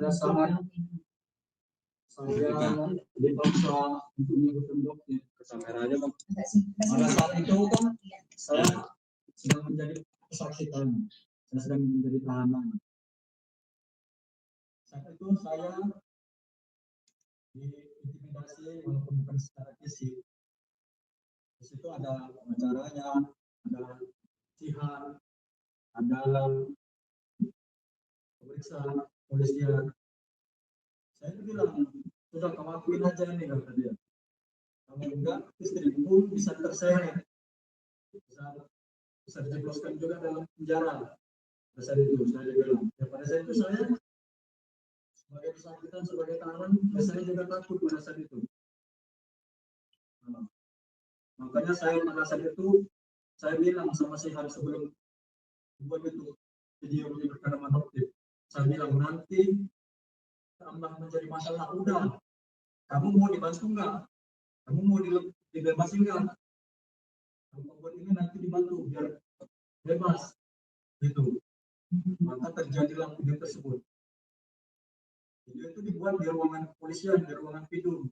pada saat saya dipaksa untuk mengikuti dokter ke kamera aja bang. Pada saat itu kan saya sedang menjadi kesaksian, saya sedang menjadi tahanan. Saat itu saya diintimidasi walaupun bukan secara fisik. Di situ ada pengacaranya, ada Jihan, ada pemeriksa polisian. Saya itu bilang, sudah kamu akuin aja ini kata dia. Kalau enggak, istrimu bisa terseret, bisa dijebloskan juga dalam penjara. Pada saat itu saya bilang, ya pada saat itu saya sebagai pesakitan, sebagai tahanan, saya juga takut pada saat itu. Nah, makanya saya pada saat itu saya bilang sama si Hans sebelum buat itu video ini berkata adoptif. Saya bilang nanti tambah menjadi masalah udah. Kamu mau dibantu nggak? Kamu mau dibebasin nggak? Kamu buat ini nanti dibantu biar bebas, gitu. Maka terjadilah video tersebut. Video itu dibuat di ruangan kepolisian, di ruangan Pidum.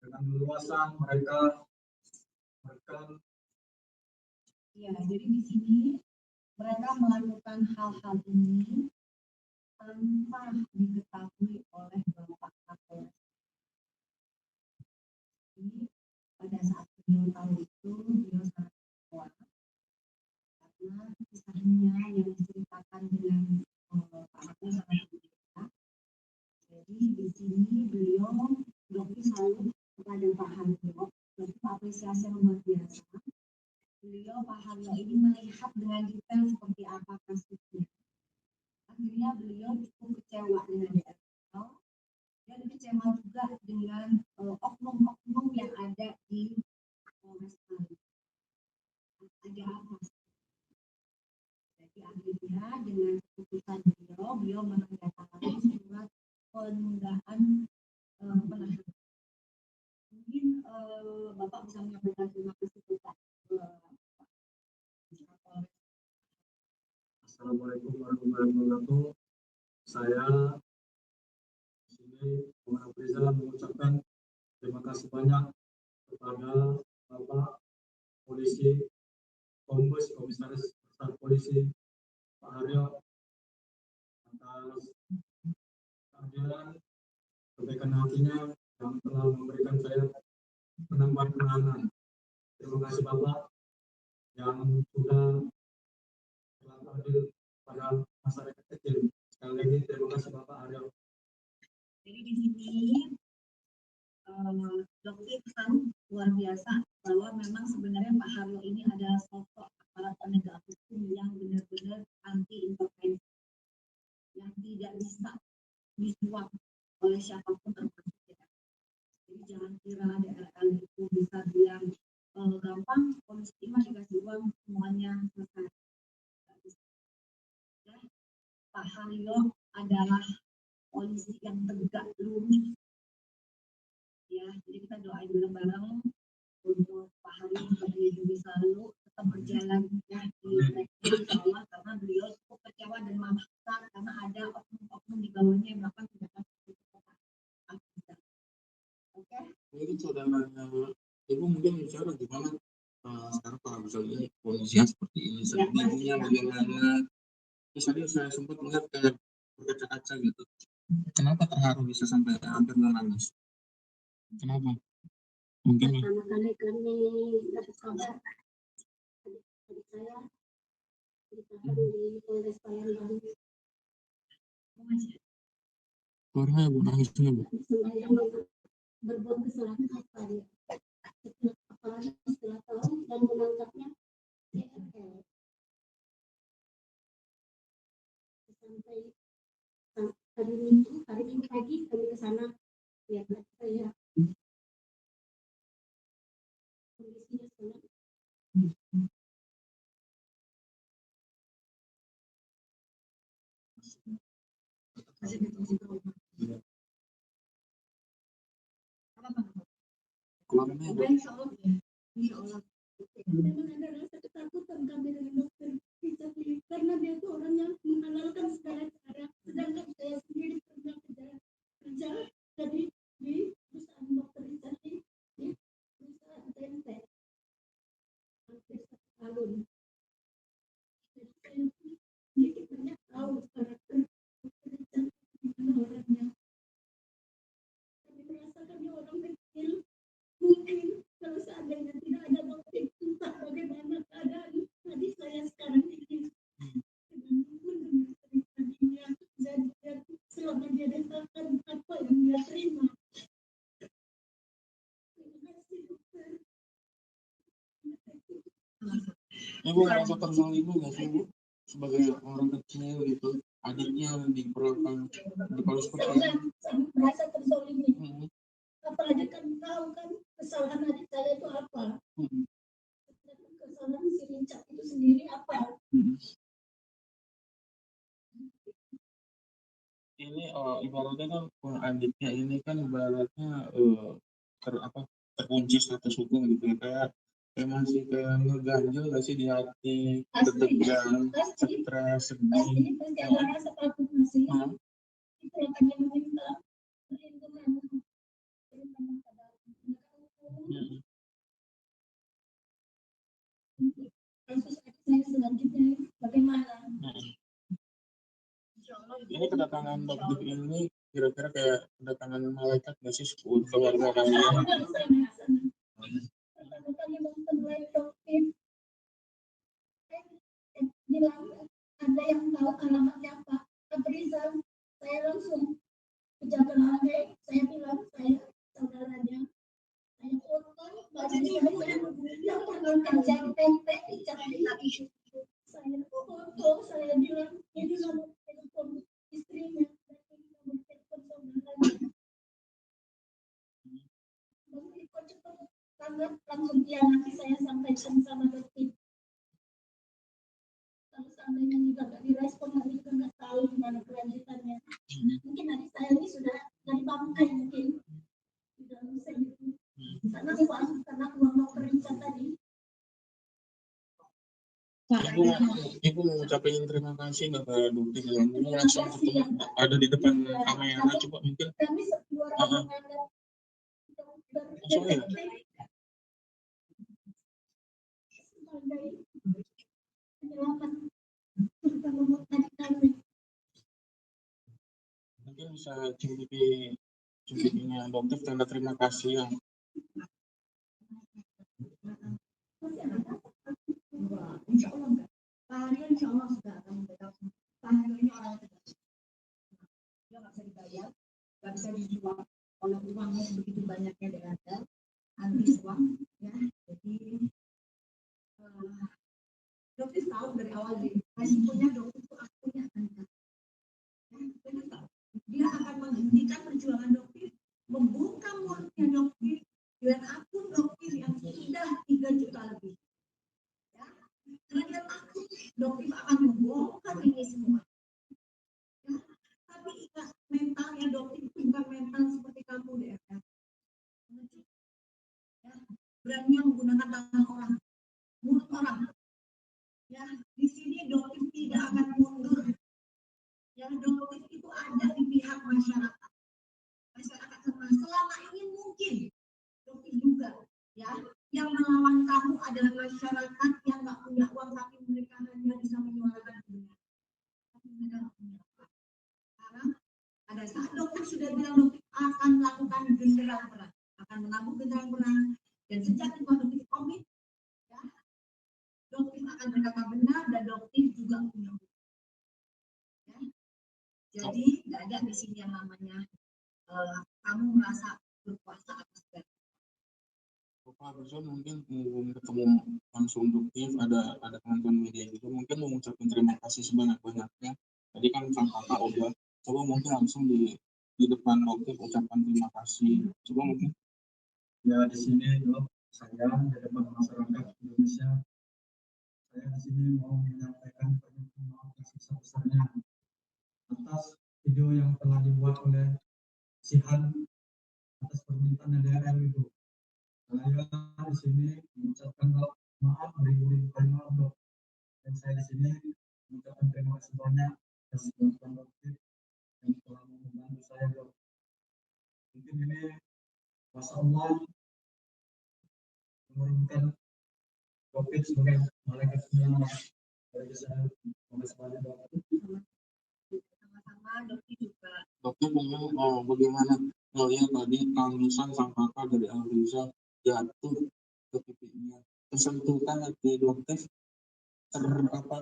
Dengan leluasan mereka. Ya, jadi di sini mereka melakukan hal-hal ini tanpa diketahui oleh Bapak Kapolres. Jadi pada saat beliau tahu itu, beliau sangat kuat karena kisahnya yang diceritakan dengan Pak Hakim sangat berbeda. Jadi di sini beliau dokter selalu kepada Pak Haryo, dokter apresiasi yang luar biasa. Beliau Pak Haryo ini melihat dengan detail seperti apa kasusnya. Akhirnya beliau cukup kecewa dengan DRL dan kecewa juga dengan oknum-oknum yang ada di Polres Bali. Ada apa? Jadi akhirnya dengan keputusan beliau menandatangani surat penundaan penahanan. Mungkin Bapak bisa menyampaikan terima kasih Pak. Assalamualaikum warahmatullahi wabarakatuh. Saya di sini Muhammad Rizal mengucapkan terima kasih banyak kepada Bapak Polisi Kombes Komisaris Besar Polisi Pak Haryo atas keadilan kebaikan hatinya yang telah memberikan saya penambahan penahanan. Terima kasih Bapak yang sudah berlaku adil pada masyarakat kecil. Sekali lagi terima kasih Bapak Haryo. Jadi di sini dokter pesan luar biasa bahwa memang sebenarnya Pak Haryo ini adalah sosok aparat penegak hukum yang benar-benar anti intervensi, yang tidak bisa disuap oleh siapapun termasuk kita. Jadi jangan kira DRL itu bisa bilang gampang, polisi mah dikasih uang semuanya selesai. Ya, Pak Haryo adalah polisi yang tegak lurus. Ya, jadi kita doain bareng-bareng untuk Pak Haryo seperti ini selalu tetap berjalan ya di insya Allah, karena beliau cukup kecewa dan memaksa karena ada oknum-oknum di bawahnya yang melakukan tindakan seperti itu. Oke? Mungkin saudaranya Ibu mungkin bicara gimana sekarang kalau misalnya kondisinya seperti ini, sedihnya bagaimana? Terus tadi saya sempat melihat kayak berkaca-kaca gitu. Kenapa terharu bisa sampai hampir menangis? Kenapa? Mungkin pertama kali kami dapat kabar adik saya ditahan di Polres Palembang. keluarga Bu nangisnya Bu. Berbuat kesalahan apa dia? Apalagi setelah tahu dan menangkapnya DRL. Sampai hari Minggu pagi kami ke sana lihat saya kondisinya sangat Insya Allah. memang ada rasa ketakutan kami dengan dokter Richard karena dia itu orang yang menghalalkan segala cara, sedangkan tahun. Jadi saya sedikit banyak tahu karakter Richard gimana orangnya. Kami merasakan dia orang kecil. Mungkin kalau seandainya tidak ada dokter, entah bagaimana keadaan tadi saya sekarang ini. Mendengar cerita dia, dan selama dia rasakan apa yang dia terima. Terima kasih dokter. Ibu merasa terzalimi nggak sih, Bu, sebagai orang kecil gitu, adiknya diperlakukan seperti ini? Sangat merasa terzalimi. Apalagi kan tahu kan kesalahan adik saya itu apa. Kesalahan si Richard itu sendiri apa. Ini ibaratnya kan adiknya ini kan ibaratnya terkunci status hukum gitu ya, kayak masih kayak ngeganjel gak sih di hati, deg-degan, stres, sedih. Pasti ada rasa takut masih. Itu yang kami meminta perlindungan pada kasus saya selanjutnya bagaimana? Ini kedatangan dokter ini kira-kira kayak kedatangan malaikat nggak sih keluarga kalian? Kami memperoleh dokter. Bilang ada yang tahu alamatnya Pak Rizal. Saya langsung kejaga lagi. Saya bilang saya saudaranya. Saya foto baju saya yang pernah kerja tempe di Jakarta itu. Saya foto, saya bilang ini nomor telepon istrinya dan ini nomor telepon saudaranya. Lalu ikut cepat tanggap langsung dia nanti saya sampaikan sama dokter. Kalau seandainya juga nggak direspon, nanti juga nggak tahu gimana kelanjutannya. Mungkin adik saya ini sudah dari bangkai mungkin di dalam sel itu. Karena uang dokter Richard tadi. Ibu mau ucapin terima kasih nggak ke dokter yang ini langsung ketemu ada di depan kamera, coba mungkin Kami dua orang langsung ya. Sebagai penyelamat terutama buat adik kami. Mungkin bisa cumpipinya dokter tanda terima kasih yang Insya Allah enggak. Pak Haryo insya Allah sudah akan memberikan. Pak Haryo ini orang tegas. Dia nggak bisa dibayar, nggak bisa dijual oleh uangnya begitu banyaknya ada habis uang ya. Jadi dokter tahu dari awal resikonya dokter itu akunnya akan dokter tahu. Dia akan menghentikan perjuangan dokter, membuka mulutnya dokter dengan akun dokter yang sudah 3 juta lebih. Karena dia takut dokter akan membongkar ini semua. Ya, tapi ingat mentalnya dokter itu bukan mental seperti kamu deh ya. Berani menggunakan tangan orang, mulut orang. Ya, di sini dokter tidak akan mundur. Ya, dokter itu ada di pihak masyarakat. Masyarakat selama ini mungkin dokter juga ya. Yang melawan kamu adalah masyarakat yang nggak punya uang, tapi mereka hanya bisa menyuarakan kebenaran. Tapi mereka nggak punya uang. Sekarang ada saat dokter sudah bilang dokter akan melakukan genderang perang, akan menabung genderang perang, dan sejak itu dokter komit, ya, dokter akan berkata benar dan dokter juga punya uang. Ya. Jadi nggak ada di sini yang namanya kamu merasa berkuasa atas segala. Bapak Rizal mungkin belum ketemu langsung dokter, ada teman-teman media juga mungkin mau mengucapkan terima kasih sebanyak-banyaknya. Tadi kan kakak udah coba mungkin langsung di depan dokter ucapan terima kasih. Coba mungkin Ya di sini dok, saya di depan masyarakat Indonesia, saya di sini mau menyampaikan permintaan maaf yang sebesar-besarnya atas video yang telah dibuat oleh Sihan atas permintaan DRL itu. Saya di sini mengucapkan maaf beribu-ribu kali maaf dok. Dan saya di sini mengucapkan terima kasih banyak atas bantuan dokter yang telah membantu saya dok. Mungkin ini Masya Allah menurunkan COVID sebagai malaikatnya bagi saya semuanya Sama-sama dokter juga. Dokter memang bagaimana ya tadi tangisan sang kakak dari Alriza jatuh ke pipinya, tersentuhkan hati dokter,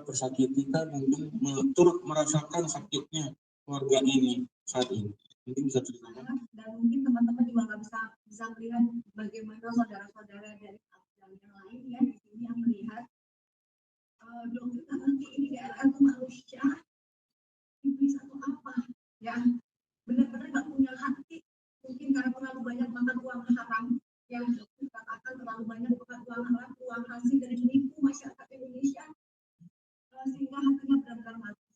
tersakiti kan, mungkin turut merasakan sakitnya keluarga ini saat ini. Mungkin bisa ceritakan. Dan mungkin teman-teman juga nggak bisa melihat bagaimana saudara-saudara dari yang lain ya di sini yang melihat dokter nanti ini daerah itu manusia iblis atau apa ya, benar-benar nggak punya hati, mungkin karena terlalu banyak makan uang haram yang dokter katakan terlalu banyak makan uang haram, uang hasil dari menipu masyarakat Indonesia, sehingga hatinya benar-benar mati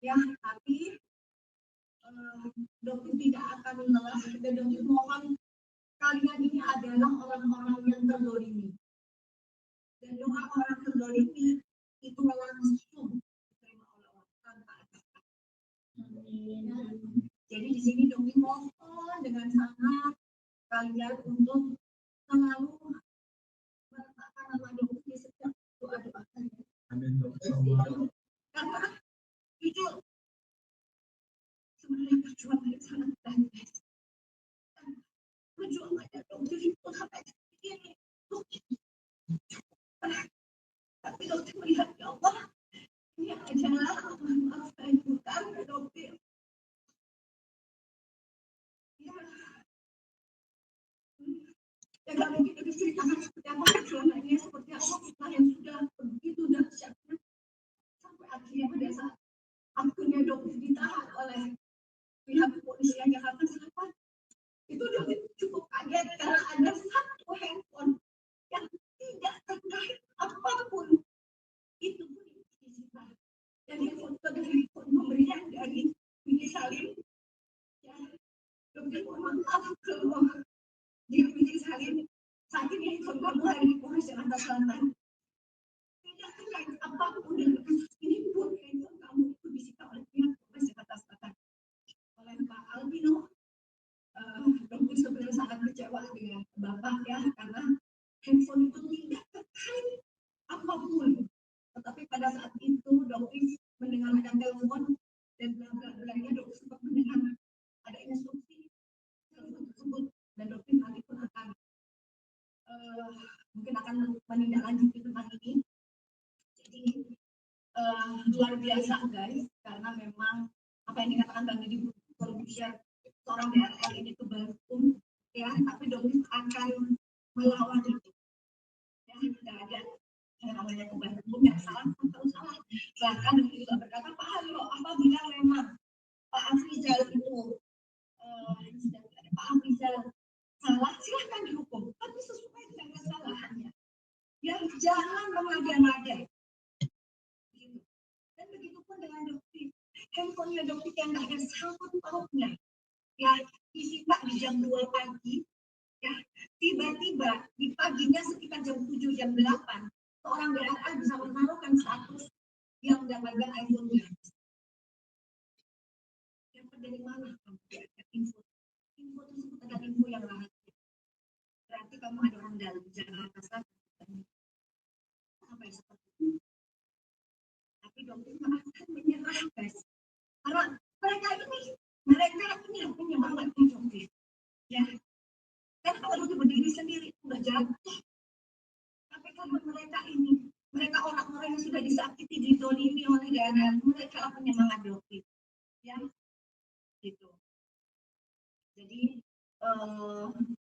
ya. Tapi dokter tidak akan menolak dan dokter mohon kalian ini adalah orang-orang yang terdolimi, dan doa orang terdolimi itu langsung diterima oleh Allah tanpa ada. Jadi di sini dokter mohon dengan sangat kalian untuk selalu meletakkan nama dokter di setiap doa-doa kalian. Amin. Karena itu sebenarnya perjuangan yang sangat berat. Perjuangannya dokter itu sampai ini. Tapi dokter melihat ya Allah, ini adalah maaf saya bukan dokter. Ya kalau kita diceritakan seperti apa perjuangannya, seperti apa kita yang sudah begitu dahsyatnya sampai akhirnya pada saat akhirnya dokter ditahan oleh pihak kepolisian Jakarta Selatan, itu dokter cukup kaget karena ada satu handphone yang tidak terkait apapun itu pun disita. Dan handphone itu adalah handphone pemberian dari Winnie Salim. Ya, dokter mohon maaf kalau dia Winnie Salim saat ini handphone kamu ada di Polres Jakarta Selatan. Tidak terkait apapun dengan kasus ini pun handphone kamu itu disita oleh pihak Polres Jakarta Selatan oleh Pak Albino. Dokter sebenarnya sangat kecewa dengan Bapak ya, karena handphone itu tidak terkait apapun. Tetapi pada saat itu dokter mendengar ada telepon dan bla-bla-blanya, dokter sempat mendengar ada instruksi telepon tersebut, dan dokter nanti pun akan mungkin akan menindaklanjuti tentang ini. Jadi luar biasa guys, karena memang apa yang dikatakan Bang Didi Corbuzier, seorang DRL ini itu baru ya, tapi dokter akan melawan itu ya. Tidak ada yang namanya kebal hukum yang salah atau salah. Bahkan dokter juga berkata, Pak Haryo, apabila memang Pak Afrizal itu Pak Afrizal salah, silahkan dihukum, tapi sesuai dengan kesalahannya ya, jangan mengada-ngada. Dan begitu pun dengan dokter, handphonenya dokter yang nggak ada sangkut pautnya ya, disita di jam 2 pagi ya, tiba-tiba di paginya sekitar jam 7 jam 8 seorang DRL bisa menaruhkan status yang mendapatkan iPhone-nya. Yang dari mana kamu dapat info tersebut adalah info yang rahasia, berarti kamu ada orang dalam Jakarta Selatan sampai seperti itu. Tapi dokter akan menyerah guys, karena mereka ini yang punya banget dokter ya, kan kalau dokter berdiri sendiri udah jatuh. Tapi karena mereka orang-orang yang sudah disakiti, dizolimi oleh daerah, mereka penyemangat dokter ya gitu. Jadi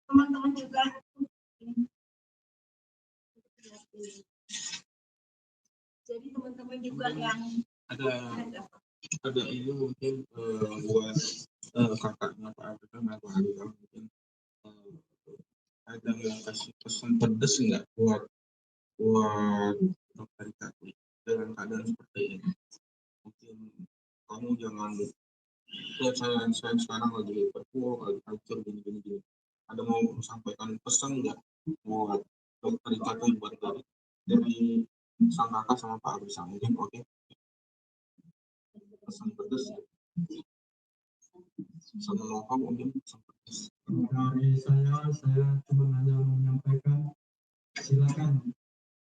teman-teman juga yang ada ini mungkin buat kakaknya Pak Abdul atau Haryo, mungkin ada yang kasih pesan pedes nggak buat dokter kaki dalam keadaan seperti ini. Mungkin kamu jangan saya sekarang lagi berpuluh lagi hancur gini. Ada mau sampaikan pesan nggak buat dokter kaki buat dari sang kakak sama Pak Abdul mungkin? Oke. Pesan pedes sama lokal mungkin pesan pedes. Dari saya cuma hanya menyampaikan, silakan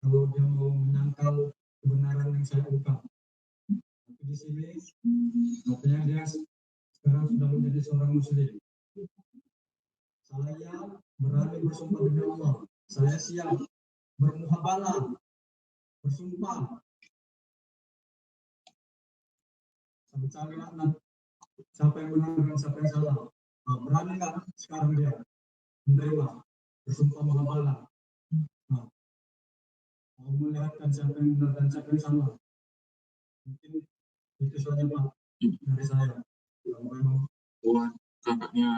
kalau dia mau menyangkal kebenaran yang saya ungkap. Tapi di sini katanya dia sekarang sudah menjadi seorang muslim. Saya berani bersumpah demi Allah, saya siap bermuhabalah, bersumpah mencari laknat siapa yang benar dan siapa yang salah. Nah, berani nggak sekarang dia menerima bersumpah muhabalah? Nah, mau melihatkan siapa yang benar dan siapa yang salah. Mungkin itu saja Pak dari saya. Kalau memang Buat kakaknya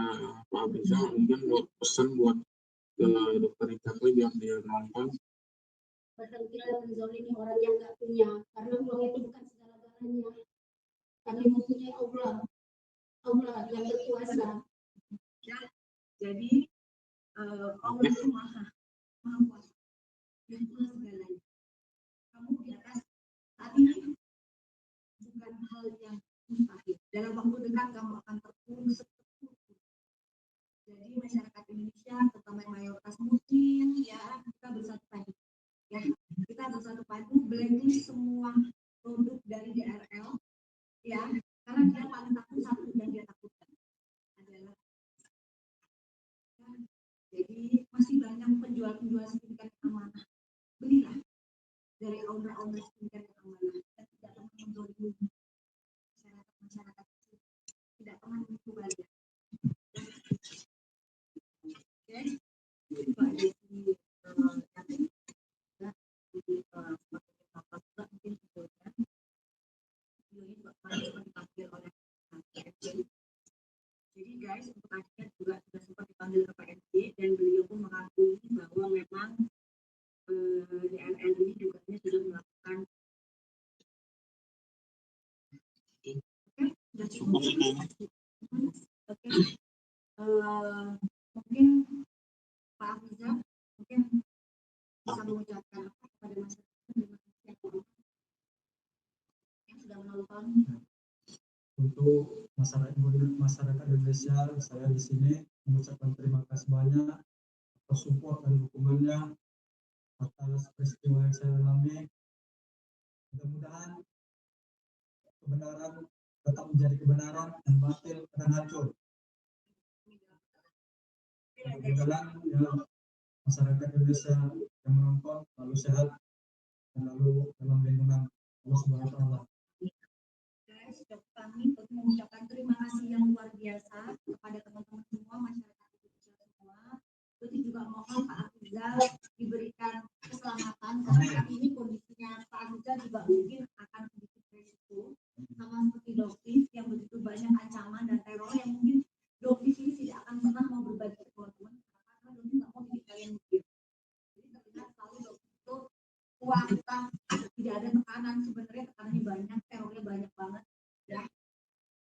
Pak Abiza, mungkin buat pesan buat ke dokter Ika yang dia nonton. Bahkan kita menzalimi orang yang nggak punya, karena uang itu bukan segala-galanya. Kami mempunyai Allah yang berkuasa. Ya, jadi Allah itu maha kuasa dan Tuhan segalanya. Kamu di atas saat ini bukan hal yang mustahil. Dalam waktu dekat kamu akan terpuruk seperti itu. Jadi masyarakat Indonesia, terutama mayoritas muslim, ya kita bersatu padu. Ya, kita bersatu padu, blacklist semua produk dari DRL, ya, karena dia paling takut satu dan dia takutkan adalah. Ya, jadi masih banyak penjual-penjual sertifikat amanah. Belilah dari owner-owner sertifikat amanah dan tidak pernah mendolimi masyarakat itu, tidak pernah menipu warga. Oke, itu ada di nanti ya di apa juga mungkin videonya video ini bakal dipanggil oleh PNJ. Jadi guys, untuk akhirnya juga sudah sempat dipanggil ke PNJ dan beliau pun mengakui bahwa memang DRL ini juga sudah melakukan. Oke, sudah cukup. Oke, mungkin Pak Afiza mungkin bisa mengucapkan apa kepada masyarakat, terima kasih yang sudah menonton. untuk masyarakat Indonesia, saya di sini mengucapkan terima kasih banyak atas support dan dukungannya atas peristiwa yang saya alami. Mudah-mudahan kebenaran tetap menjadi kebenaran dan batil akan hancur. Mudah-mudahan ya, masyarakat Indonesia yang menonton lalu sehat dan lalu dalam lindungan Allah Subhanahu wa Ta'ala. Guys, kami mengucapkan terima kasih yang luar biasa kepada teman-teman semua, masyarakat Indonesia semua. Jadi juga mohon Pak Afrizal diberikan keselamatan karena saat ini kondisinya Pak Afrizal juga mungkin akan sedikit resiko sama seperti Doktis yang begitu banyak ancaman dan teror yang mungkin Doktis ini tidak akan pernah mau berbagi ke teman-teman karena Doktis nggak mau bikin kalian mikir. Jadi terlihat selalu Doktis itu kuat, tidak ada tekanan, sebenarnya tekanannya banyak, terornya banyak banget ya.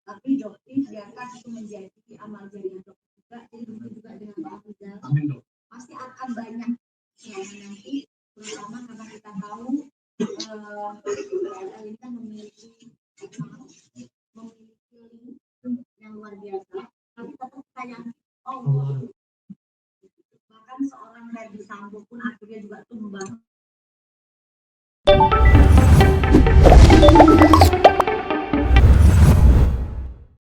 Tapi Doktis biarkan itu menjadi amal jariah Doktis juga. Jadi begitu juga dengan Pak Afrizal. Amin dok. Pasti akan banyak yang nanti, terutama karena kita tahu DRL ini kan memiliki link yang luar biasa. Tapi tetap saya bahkan seorang Ferdy Sambo pun akhirnya juga tumbang